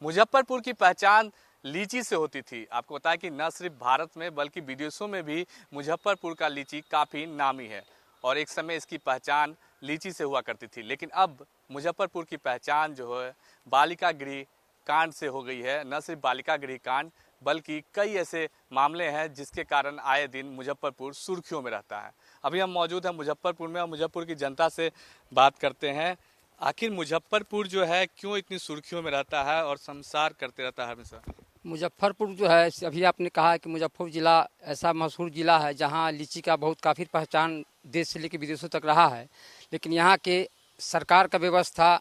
मुजफ्फरपुर की पहचान लीची से होती थी। आपको बताया कि न सिर्फ भारत में बल्कि विदेशों में भी मुजफ्फरपुर का लीची काफ़ी नामी है और एक समय इसकी पहचान लीची से हुआ करती थी। लेकिन अब मुजफ्फरपुर की पहचान जो है बालिका गृह कांड से हो गई है। न सिर्फ बालिका गृह कांड बल्कि कई ऐसे मामले हैं जिसके कारण आए दिन मुजफ्फरपुर सुर्खियों में रहता है। अभी हम मौजूद हैं मुजफ्फरपुर में और मुजफ्फरपुर की जनता से बात करते हैं। आखिर मुजफ्फरपुर जो है क्यों इतनी सुर्खियों में रहता है और संसार करते रहता है हमेशा? मुजफ्फरपुर जो है, अभी आपने कहा कि मुजफ्फरपुर ज़िला ऐसा मशहूर ज़िला है जहां लीची का बहुत काफ़ी पहचान देश से लेकर विदेशों तक रहा है। लेकिन यहां के सरकार का व्यवस्था,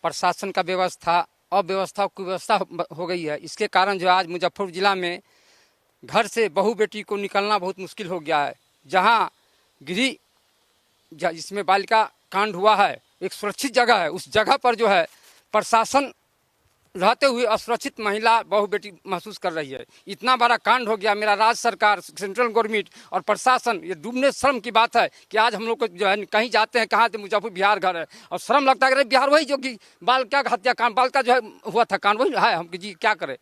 प्रशासन का व्यवस्था, अव्यवस्था कुव्यवस्था हो गई है। इसके कारण जो आज मुजफ्फरपुर ज़िला में घर से बहू बेटी को निकलना बहुत मुश्किल हो गया है। जहाँ गृह जिसमें बालिका कांड हुआ है, एक सुरक्षित जगह है, उस जगह पर जो है प्रशासन रहते हुए असुरक्षित महिला बहू बेटी महसूस कर रही है। इतना बड़ा कांड हो गया। मेरा राज्य सरकार, सेंट्रल गवर्नमेंट और प्रशासन, ये डूबने शर्म की बात है कि आज हम लोग को जो है कहीं जाते हैं, कहाँ थे, मुजफ्फरपुर बिहार घर है और शर्म लगता है कि बिहार वही जो कि बालिका हत्याकांड, बालिका जो है हुआ था कांड वही है। हम जी क्या करें,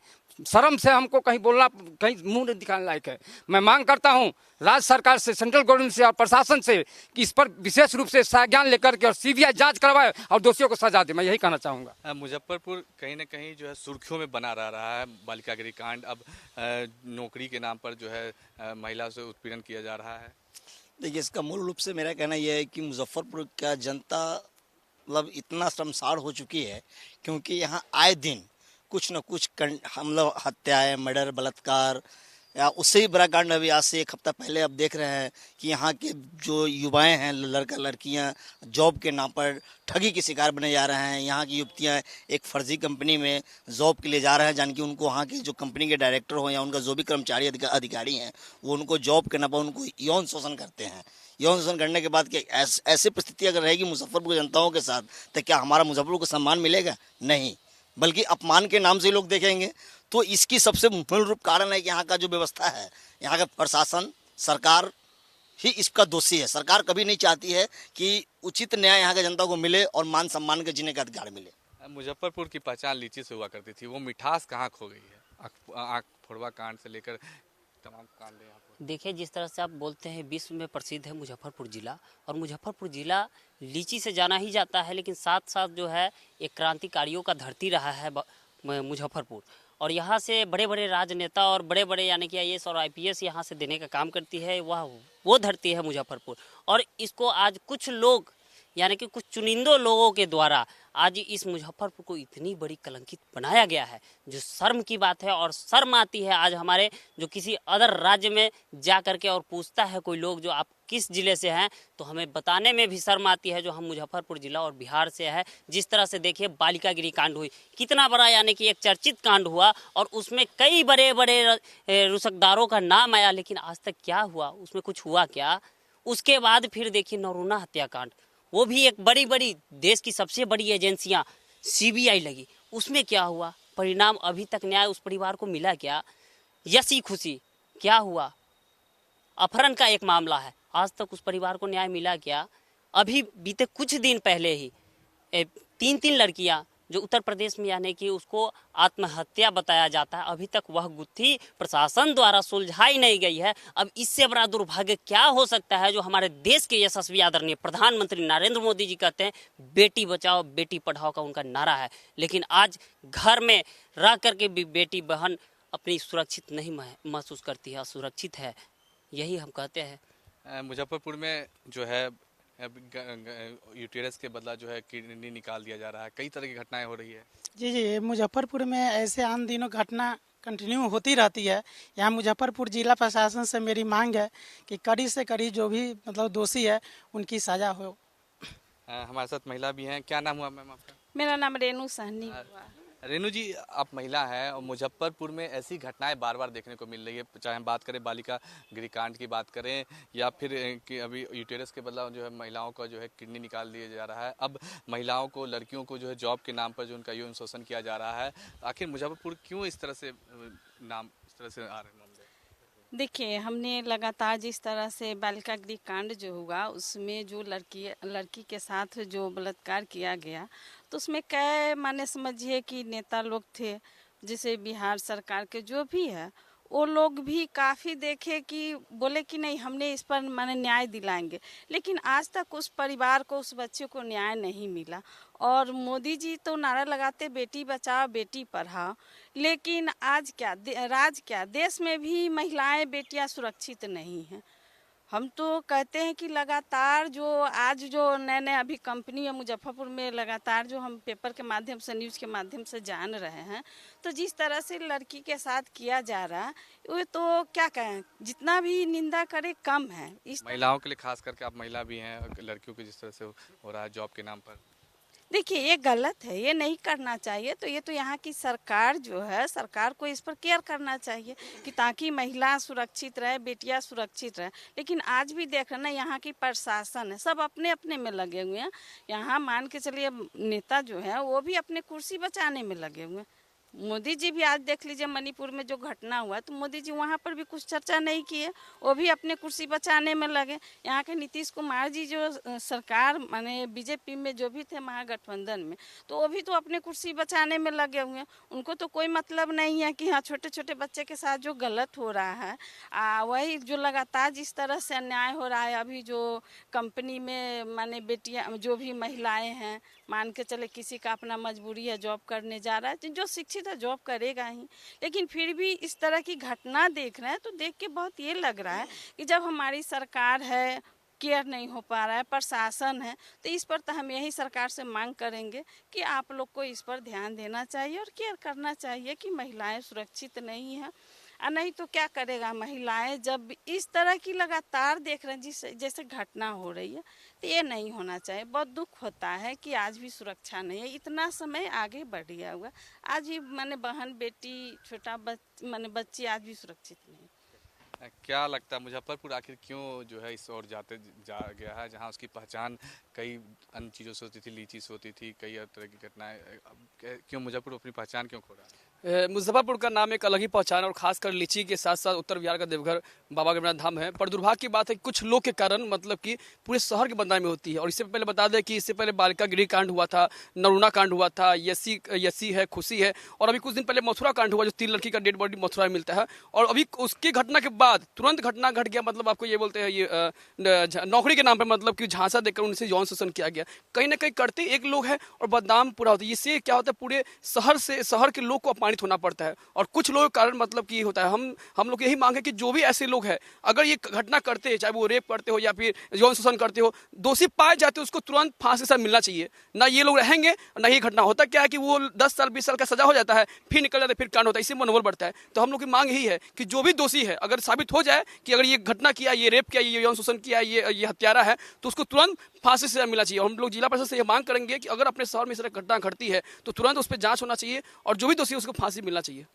शर्म से हमको कहीं बोलना, कहीं मुंह नहीं दिखाने लायक है। मैं मांग करता हूं राज्य सरकार से, सेंट्रल गवर्नमेंट से और प्रशासन से कि इस पर विशेष रूप से संज्ञान लेकर के और सीबीआई जांच करवाए और दोषियों को सजा दे। मैं यही कहना चाहूँगा। मुजफ्फरपुर कहीं ना कहीं जो है सुर्खियों में बना रहा है। बालिका गृह कांड, अब नौकरी के नाम पर जो है महिला से उत्पीड़न किया जा रहा है। देखिए, इसका मूल रूप से मेरा कहना यह है कि मुजफ्फरपुर का जनता मतलब इतना शर्मसार हो चुकी है क्योंकि यहाँ आए दिन कुछ न कुछ हमला, हत्याएं, मर्डर, बलात्कार या उससे ही बड़ा कांड अभी आज से एक हफ्ता पहले अब देख रहे हैं कि यहाँ के जो युवाएं हैं, लड़का लड़कियां जॉब के नाम पर ठगी के शिकार बने जा रहे हैं। यहाँ की युवतियां एक फर्जी कंपनी में जॉब के लिए जा रहे हैं, जान कि उनको वहाँ के जो कंपनी के डायरेक्टर हो या उनका जो भी कर्मचारी अधिकारी हैं वो उनको जॉब के नाम पर उनको यौन शोषण करते हैं। यौन शोषण करने के बाद ऐसी परिस्थिति अगर रहेगी मुजफ्फरपुर की जनताओं के साथ, तो क्या हमारा मुजफ्फरपुर को सम्मान मिलेगा? नहीं, बल्कि अपमान के नाम से लोग देखेंगे। तो इसकी सबसे मूल रूप कारण है कि यहाँ का जो व्यवस्था है, यहाँ का प्रशासन, सरकार ही इसका दोषी है। सरकार कभी नहीं चाहती है कि उचित न्याय यहाँ की जनता को मिले और मान सम्मान के जीने का अधिकार मिले। मुजफ्फरपुर की पहचान लीची से हुआ करती थी, वो मिठास कहाँ खो गई है? आँख फोड़वा कांड से लेकर तमाम कांड यहाँ पर। देखिए, जिस तरह से आप बोलते हैं विश्व में प्रसिद्ध है मुजफ्फरपुर ज़िला, और मुजफ्फरपुर ज़िला लीची से जाना ही जाता है, लेकिन साथ साथ जो है एक क्रांतिकारियों का धरती रहा है मुजफ्फरपुर। और यहाँ से बड़े बड़े राजनेता और बड़े बड़े यानी कि आईएएस और आईपीएस यहाँ से देने का काम करती है। वो धरती है मुजफ्फरपुर, और इसको आज कुछ लोग यानी कि कुछ चुनिंदों लोगों के द्वारा आज इस मुजफ्फरपुर को इतनी बड़ी कलंकित बनाया गया है, जो शर्म की बात है। और शर्म आती है आज हमारे जो किसी अदर राज्य में जा करके और पूछता है कोई लोग जो आप किस ज़िले से हैं, तो हमें बताने में भी शर्म आती है जो हम मुजफ्फरपुर ज़िला और बिहार से है। जिस तरह से देखिए बालिका गृह कांड हुई, कितना बड़ा यानी कि एक चर्चित कांड हुआ और उसमें कई बड़े बड़े रुसकदारों का नाम आया, लेकिन आज तक क्या हुआ, उसमें कुछ हुआ क्या? उसके बाद फिर देखिए नरूणा हत्याकांड, वो भी एक बड़ी बड़ी देश की सबसे बड़ी एजेंसियां सीबीआई लगी, उसमें क्या हुआ? परिणाम अभी तक न्याय उस परिवार को मिला क्या? यसी खुशी क्या हुआ? अपहरण का एक मामला है, आज तक उस परिवार को न्याय मिला क्या? अभी बीते कुछ दिन पहले ही 3 लड़कियां जो उत्तर प्रदेश में यानी कि उसको आत्महत्या बताया जाता है, अभी तक वह गुत्थी प्रशासन द्वारा सुलझाई नहीं गई है। अब इससे बड़ा दुर्भाग्य क्या हो सकता है जो हमारे देश के यशस्वी आदरणीय प्रधानमंत्री नरेंद्र मोदी जी कहते हैं बेटी बचाओ बेटी पढ़ाओ का उनका नारा है, लेकिन आज घर में रह करके भी बेटी बहन अपनी सुरक्षित नहीं महसूस करती है, असुरक्षित है। यही हम कहते हैं। मुजफ्फरपुर में जो है यूटेरस के बदला जो है किडनी निकाल दिया जा रहा है, कई तरह की घटनाएं हो रही है। जी, मुजफ्फरपुर में ऐसे आन दिनों घटना कंटिन्यू होती रहती है। यहाँ मुजफ्फरपुर जिला प्रशासन से मेरी मांग है कि कड़ी से कड़ी जो भी मतलब दोषी है उनकी सजा हो। हमारे साथ महिला भी हैं। क्या नाम हुआ मैम आपका? मेरा नाम रेनू सहनी हुआ। रेनू जी, आप महिला हैं और मुजफ्फरपुर में ऐसी घटनाएं बार बार देखने को मिल रही है, चाहे हम बात करें बालिका गृह कांड की बात करें या फिर कि अभी यूटेरस के बदला जो है महिलाओं का जो है किडनी निकाल दिया जा रहा है। अब महिलाओं को, लड़कियों को जो है जॉब के नाम पर जो उनका यौन शोषण किया जा रहा है। आखिर मुजफ्फरपुर क्यों इस तरह से नाम इस तरह से आ रहे हैं मामले? देखिए, हमने लगातार जिस तरह से बालिका गृह कांड जो हुआ उसमें जो लड़की के साथ जो बलात्कार किया गया, तो उसमें कई माने समझिए कि नेता लोग थे, जैसे बिहार सरकार के जो भी है, वो लोग भी काफ़ी देखे कि बोले कि नहीं हमने इस पर माने न्याय दिलाएंगे, लेकिन आज तक उस परिवार को, उस बच्चे को न्याय नहीं मिला। और मोदी जी तो नारा लगाते बेटी बचाओ बेटी पढ़ाओ, लेकिन आज क्या राज क्या देश में भी महिलाएं बेटियां सुरक्षित नहीं हैं। हम तो कहते हैं कि लगातार जो आज जो नए नए अभी कंपनी है मुजफ्फरपुर में, लगातार जो हम पेपर के माध्यम से, न्यूज़ के माध्यम से जान रहे हैं, तो जिस तरह से लड़की के साथ किया जा रहा है, वो तो क्या कहें, जितना भी निंदा करे कम है। इस महिलाओं के लिए खास करके, आप महिला भी हैं, लड़कियों के जिस तरह से हो रहा है जॉब के नाम पर। देखिए, ये गलत है, ये नहीं करना चाहिए। तो ये तो यहाँ की सरकार जो है, सरकार को इस पर केयर करना चाहिए कि ताकि महिला सुरक्षित रहे, बेटियां सुरक्षित रहे। लेकिन आज भी देख रहे हैं ना, यहाँ की प्रशासन है, सब अपने अपने में लगे हुए हैं। यहाँ मान के चलिए नेता जो है वो भी अपने कुर्सी बचाने में लगे हुए हैं। मोदी जी भी आज देख लीजिए मणिपुर में जो घटना हुआ, तो मोदी जी वहाँ पर भी कुछ चर्चा नहीं किए, वो भी अपने कुर्सी बचाने में लगे। यहाँ के नीतीश कुमार जी जो सरकार माने बीजेपी में जो भी थे महागठबंधन में, तो वो भी तो अपने कुर्सी बचाने में लगे हुए हैं। उनको तो कोई मतलब नहीं है कि हाँ छोटे छोटे बच्चे के साथ जो गलत हो रहा है, वही जो लगातार जिस तरह से अन्याय हो रहा है, अभी जो कंपनी में माने बेटियाँ जो भी महिलाएँ हैं, मान के चले किसी का अपना मजबूरी है जॉब करने जा रहा है, तो जो शिक्षित है जॉब करेगा ही, लेकिन फिर भी इस तरह की घटना देख रहे हैं तो देख के बहुत ये लग रहा है कि जब हमारी सरकार है, केयर नहीं हो पा रहा है, प्रशासन है, तो इस पर तो हम यही सरकार से मांग करेंगे कि आप लोग को इस पर ध्यान देना चाहिए और केयर करना चाहिए कि महिलाएं सुरक्षित नहीं हैं। नहीं तो क्या करेगा महिलाएं, जब इस तरह की लगातार देख रहे हैं जैसे घटना हो रही है, तो ये नहीं होना चाहिए। बहुत दुख होता है कि आज भी सुरक्षा नहीं है। इतना समय आगे बढ़ गया हुआ, आज भी माने बहन बेटी छोटा माने बच्ची आज भी सुरक्षित नहीं। क्या लगता है मुजफ्फरपुर आखिर क्यों जो है इस ओर जा गया है, जहां उसकी पहचान कई अन्य चीज़ों से होती थी, लीची से होती थी, कई और तरह की घटनाएं, क्यों मुजफ्फरपुर अपनी पहचान क्यों खो रहा है? मुजफ्फरपुर का नाम एक अलग ही पहचान है और खासकर लीची के साथ साथ उत्तर बिहार का देवघर बाबा गरीबनाथ धाम है। पर दुर्भाग्य की बात है कि कुछ लोग के कारण मतलब कि पूरे शहर की बदनामी होती है। और इससे पहले बता दें कि इससे पहले बालिका गृह कांड हुआ था, नरूना कांड हुआ था, यसी है, खुशी है, और अभी कुछ दिन पहले मथुरा कांड हुआ जो 3 लड़की का डेड बॉडी मथुरा में मिलता है। और अभी उसकी घटना के बाद तुरंत घटना घट गया, मतलब आपको ये बोलते हैं ये नौकरी के नाम पर मतलब कि झांसा देकर उनसे यौन शोषण किया गया। कहीं ना कहीं करते एक लोग हैं और बदनाम पूरा होता है। इससे क्या होता है, पूरे शहर के लोग को अपमानित होना पड़ता है। और कुछ लोगों के कारण मतलब कि होता है, हम लोग यही मांग है कि जो भी ऐसे लोग हैं, अगर ये घटना करते हैं, चाहे वो रेप करते हो या फिर यौन शोषण करते हो, दोषी पाए जाते हो उसको तुरंत फांसी से मिलना चाहिए। ना ये लोग रहेंगे ना ये घटना होता। क्या है कि वो 10 साल 20 साल का सजा हो जाता है, फिर निकल जाता है, फिर कांड होता है, इससे मनोबल बढ़ता है। तो हम लोग की मांग यही है कि जो भी दोषी है, अगर साबित हो जाए कि अगर ये घटना किया, ये रेप किया, ये यौन शोषण किया, ये हत्यारा है, तो उसको तुरंत फांसी से मिलना चाहिए। हम लोग जिला प्रशासन से ये मांग करेंगे कि अगर अपने शहर में इस तरह घटना घटती है तो तुरंत उस पर जांच होना चाहिए और जो भी दोषी है उसको फांसी मिलना चाहिए।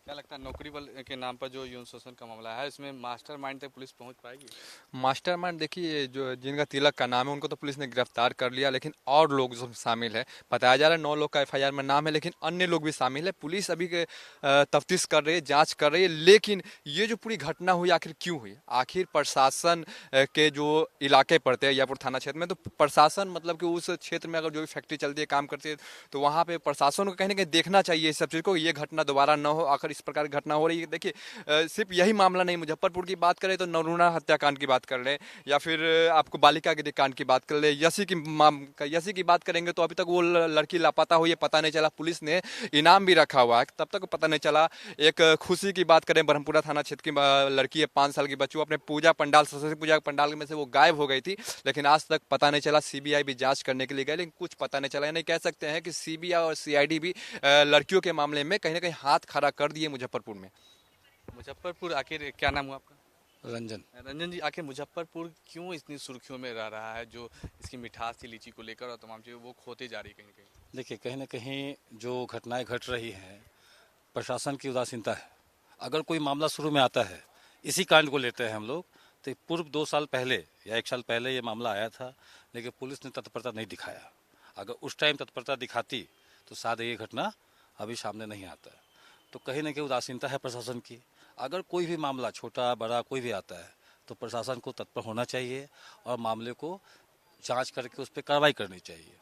क्या लगता है नौकरी बल के नाम पर जो यौन शोषण का मामला है, इसमें मास्टरमाइंड तक पुलिस पहुंच पाएगी? मास्टरमाइंड देखिए, जो जिनका तिलक का नाम है उनको तो पुलिस ने गिरफ्तार कर लिया, लेकिन और लोग जो शामिल है, बताया जा रहा है 9 लोग का FIR में नाम है, लेकिन अन्य लोग भी शामिल है। पुलिस अभी के तफ्तीश कर रही है, जांच कर रही है। लेकिन ये जो पूरी घटना हुई आखिर क्यों हुई, आखिर प्रशासन के जो इलाके पड़ते हैं यापुर थाना क्षेत्र में, तो प्रशासन मतलब कि उस क्षेत्र में अगर जो भी फैक्ट्री चलती है, काम करती है, तो वहाँ पे प्रशासन को कहीं ना कहीं देखना चाहिए इस सब चीज़ को, ये घटना दोबारा न हो। आखिर इस प्रकार की घटना हो रही है, देखिए सिर्फ यही मामला नहीं, मुजफ्फरपुर की बात करें तो नरूना हत्याकांड की बात कर लें, या फिर आपको बालिका गृह कांड की बात कर ले, यसी की बात करेंगे तो अभी तक वो लड़की लापता हुई है, पता नहीं चला। पुलिस ने इनाम भी रखा हुआ है, तब तक पता नहीं चला। एक खुशी की बात करें, ब्रह्मपुरा थाना क्षेत्र की लड़की है, 5 साल की बच्ची, अपने पूजा पंडाल, सरस्वती पूजा पंडाल में से वो गायब हो गई थी, लेकिन आज तक पता नहीं चला। CBI भी जांच करने के लिए गए, लेकिन कुछ पता नहीं चला। यानी कह सकते हैं कि CBI और CID भी लड़कियों के मामले में कहीं ना कहीं हाथ खड़ा कर दिए मुजफ्फरपुर में। मुजफ्फरपुर आखिर, क्या नाम हुआ आपका? रंजन जी, आखिर मुजफ्फरपुर क्यों इतनी सुर्खियों में रह रहा है? जो इसकी मिठास थी लीची को लेकर और तमाम चीज़ें, वो खोते जा रही है कहीं ना कहीं। देखिए, कहीं ना कहीं जो घटनाएं घट रही हैं, प्रशासन की उदासीनता है। अगर कोई मामला शुरू में आता है, इसी कांड को लेते हैं हम लोग, तो पूर्व 2 साल पहले या 1 साल पहले ये मामला आया था, लेकिन पुलिस ने तत्परता नहीं दिखाया। अगर उस टाइम तत्परता दिखाती तो शायद ये घटना अभी सामने नहीं आता। तो कहीं ना कहीं उदासीनता है प्रशासन की। अगर कोई भी मामला छोटा बड़ा कोई भी आता है तो प्रशासन को तत्पर होना चाहिए और मामले को जांच करके उस पर कार्रवाई करनी चाहिए।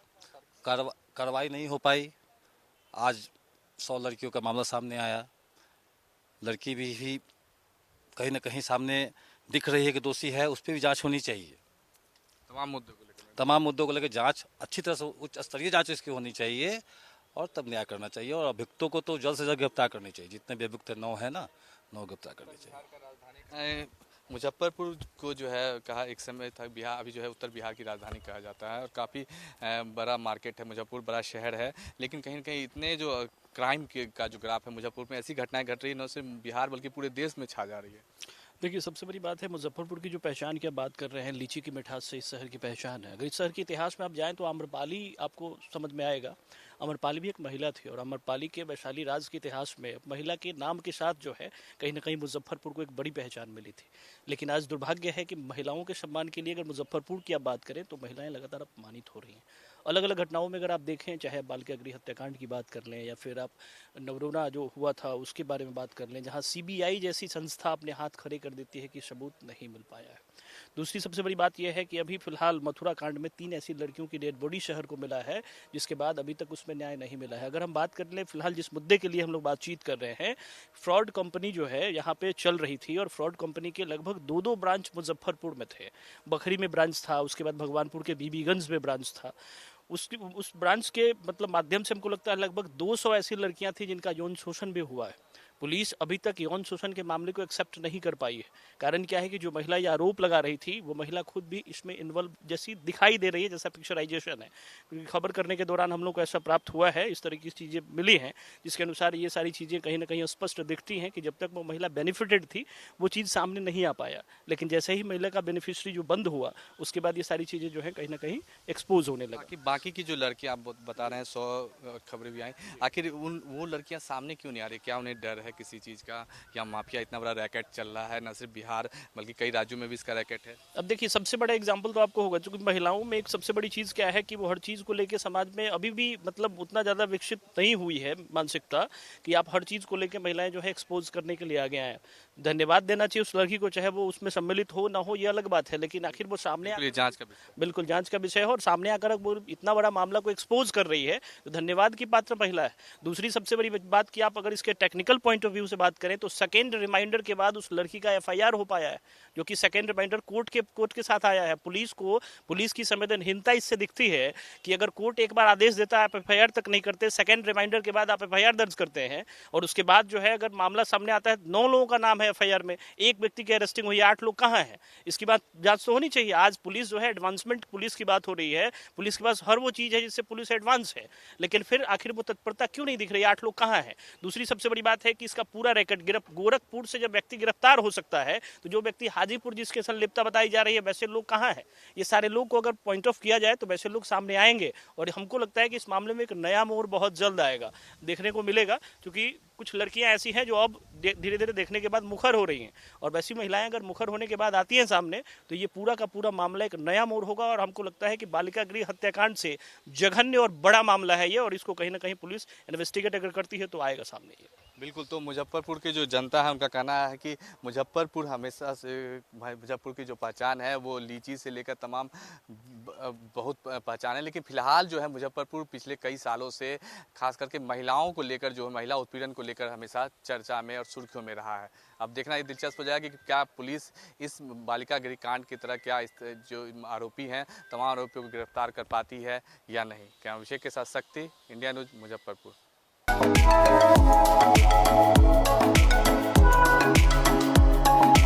कार्रवाई नहीं हो पाई। आज 100 लड़कियों का मामला सामने आया, लड़की भी कहीं ना कहीं सामने दिख रही है कि दोषी है, उस पर भी जांच होनी चाहिए। तमाम मुद्दों को लेकर जांच अच्छी तरह से उच्च स्तरीय जांच इसकी होनी चाहिए और तब न्याय करना चाहिए। और अभियुक्तों को तो जल्द से जल्द गिरफ्तार करनी चाहिए। जितने भी अभियुक्त 9 है ना, 9 गिरफ्तार करनी चाहिए। मुजफ्फरपुर को जो है कहा एक समय था बिहार, अभी जो है उत्तर बिहार की राजधानी कहा जाता है और काफ़ी बड़ा मार्केट है मुजफ्फरपुर, बड़ा शहर है। लेकिन कहीं ना कहीं इतने जो क्राइम का जो ग्राफ है मुजफ्फरपुर में, ऐसी घटनाएं घट रही है न सिर्फ बिहार बल्कि पूरे देश में छा जा रही है। देखिए, सबसे बड़ी बात है मुजफ्फरपुर की जो पहचान की आप बात कर रहे हैं, लीची की मिठास से इस शहर की पहचान है। अगर इस शहर के इतिहास में आप जाएं तो आम्रपाली आपको समझ में आएगा। आम्रपाली भी एक महिला थी और आम्रपाली के वैशाली राज के इतिहास में महिला के नाम के साथ जो है कहीं ना कहीं मुजफ्फरपुर को एक बड़ी पहचान मिली थी। लेकिन आज दुर्भाग्य है कि महिलाओं के सम्मान के लिए अगर मुजफ्फरपुर की आप बात करें तो महिलाएं लगातार अपमानित हो रही हैं। अलग अलग घटनाओं में अगर आप देखें, चाहे बालिका गृह हत्याकांड की बात कर लें या फिर आप नवरोना जो हुआ था उसके बारे में बात कर लें, जहां सीबीआई जैसी संस्था अपने हाथ खड़े कर देती है कि सबूत नहीं मिल पाया है। दूसरी सबसे बड़ी बात यह है कि अभी फिलहाल मथुरा कांड में 3 ऐसी लड़कियों की डेड बॉडी शहर को मिला है, जिसके बाद अभी तक उसमें न्याय नहीं मिला है। अगर हम बात कर लें फिलहाल जिस मुद्दे के लिए हम लोग बातचीत कर रहे हैं, फ्रॉड कंपनी जो है यहाँ पे चल रही थी और फ्रॉड कंपनी के लगभग 2 ब्रांच मुजफ्फरपुर में थे। बखरी में ब्रांच था, उसके बाद भगवानपुर के बीबीगंज में ब्रांच था। उस ब्रांच के मतलब माध्यम से हमको लगता है लगभग 200 ऐसी लड़कियां थी जिनका यौन शोषण भी हुआ है। पुलिस अभी तक यौन शोषण के मामले को एक्सेप्ट नहीं कर पाई है। कारण क्या है कि जो महिला ये आरोप लगा रही थी वो महिला खुद भी इसमें इन्वॉल्व जैसी दिखाई दे रही है, जैसा पिक्चराइजेशन है। क्योंकि खबर करने के दौरान हम लोग को ऐसा प्राप्त हुआ है, इस तरह की चीज़ें मिली हैं जिसके अनुसार ये सारी चीज़ें कहीं ना कहीं स्पष्ट दिखती हैं कि जब तक वो महिला बेनिफिटेड थी वो चीज़ सामने नहीं आ पाया। लेकिन जैसे ही महिला का बेनिफिशरी जो बंद हुआ उसके बाद ये सारी चीज़ें जो है कहीं ना कहीं एक्सपोज होने लगी। बाकी की जो लड़कियां आप बता रहे हैं 100 खबरें भी आई, आखिर वो लड़कियां सामने क्यों नहीं आ रही? क्या उन्हें डर है किसी चीज़ का, या माफिया इतना बड़ा रैकेट चल रहा है न सिर्फ बिहार बल्कि कई राज्यों में भी इसका रैकेट है? अब देखिए, सबसे बड़ा एग्जांपल तो आपको होगा, क्योंकि महिलाओं में एक सबसे बड़ी चीज़ क्या है कि वो हर चीज़ को लेके समाज में अभी भी मतलब उतना ज़्यादा विकसित नहीं हुई है मानसिकता कि आप हर चीज़ को लेके महिलाएं जो है एक्सपोज करने के लिए आगे आए। धन्यवाद देना चाहिए उस लड़की को, चाहे वो उसमें सम्मिलित हो ना हो ये अलग बात है, लेकिन आखिर वो सामने जांच का बिल्कुल जांच का विषय है और सामने आकर वो इतना बड़ा मामला को एक्सपोज कर रही है तो धन्यवाद की पात्र महिला है। दूसरी सबसे बड़ी बात कि आप अगर इसके टेक्निकल पॉइंट ऑफ व्यू से बात करें तो सेकेंड रिमाइंडर के बाद उस लड़की का एफआईआर हो पाया है, जो कि सेकेंड रिमाइंडर कोर्ट के साथ आया है। पुलिस की संवेदनहीनता इससे दिखती है कि अगर कोर्ट एक बार आदेश देता है आप एफआईआर तक नहीं करते, सेकेंड रिमाइंडर के बाद आप एफआईआर दर्ज करते हैं और उसके बाद जो है अगर मामला सामने आता है 9 लोगों का नाम है एफआईआर में, एक व्यक्ति की अरेस्टिंग हुई, 8 लोग कहाँ हैं? इसकी बात जांच तो होनी चाहिए। आज पुलिस जो है एडवांसमेंट पुलिस की बात हो रही है, पुलिस के पास हर वो चीज है जिससे पुलिस एडवांस है, लेकिन फिर आखिर वो तत्परता क्यों नहीं दिख रही? 8 लोग कहाँ हैं? दूसरी सबसे बड़ी बात है कि इसका पूरा रैकेट गोरखपुर से जब व्यक्ति गिरफ्तार हो सकता है तो जो व्यक्ति हाजीपुर जिसके संलिप्तता बताई जा रही है वैसे लोग कहाँ हैं? ये सारे लोग को अगर पॉइंट ऑफ किया जाए तो वैसे लोग सामने आएंगे और हमको लगता है कि इस मामले में एक नया मोड़ बहुत जल्द आएगा, देखने को मिलेगा। क्योंकि कुछ लड़कियां ऐसी हैं जो अब धीरे धीरे देखने के बाद मुखर हो रही हैं और वैसी महिलाएं अगर मुखर होने के बाद आती हैं सामने तो ये पूरा का पूरा मामला एक नया मोड़ होगा और हमको लगता है कि बालिका गृह हत्याकांड से जघन्य और बड़ा मामला है ये और इसको कहीं ना कहीं पुलिस इन्वेस्टिगेट अगर करती है तो आएगा सामने ये। बिल्कुल, तो मुजफ्फरपुर की जो जनता है उनका कहना है कि मुजफ्फरपुर हमेशा से मुजफ्फरपुर की जो पहचान है वो लीची से लेकर तमाम बहुत पहचान है, लेकिन फिलहाल जो है मुजफ्फरपुर पिछले कई सालों से खास करके महिलाओं को लेकर जो है महिला उत्पीड़न को लेकर हमेशा चर्चा में और सुर्खियों में रहा है। अब देखना ये दिलचस्प हो जाएगा कि क्या पुलिस इस बालिका गृह कांड की तरह क्या इस जो आरोपी हैं तमाम आरोपियों को गिरफ्तार कर पाती है या नहीं। क्या अभिषेक के साथ शक्ति, इंडिया न्यूज, मुजफ्फरपुर।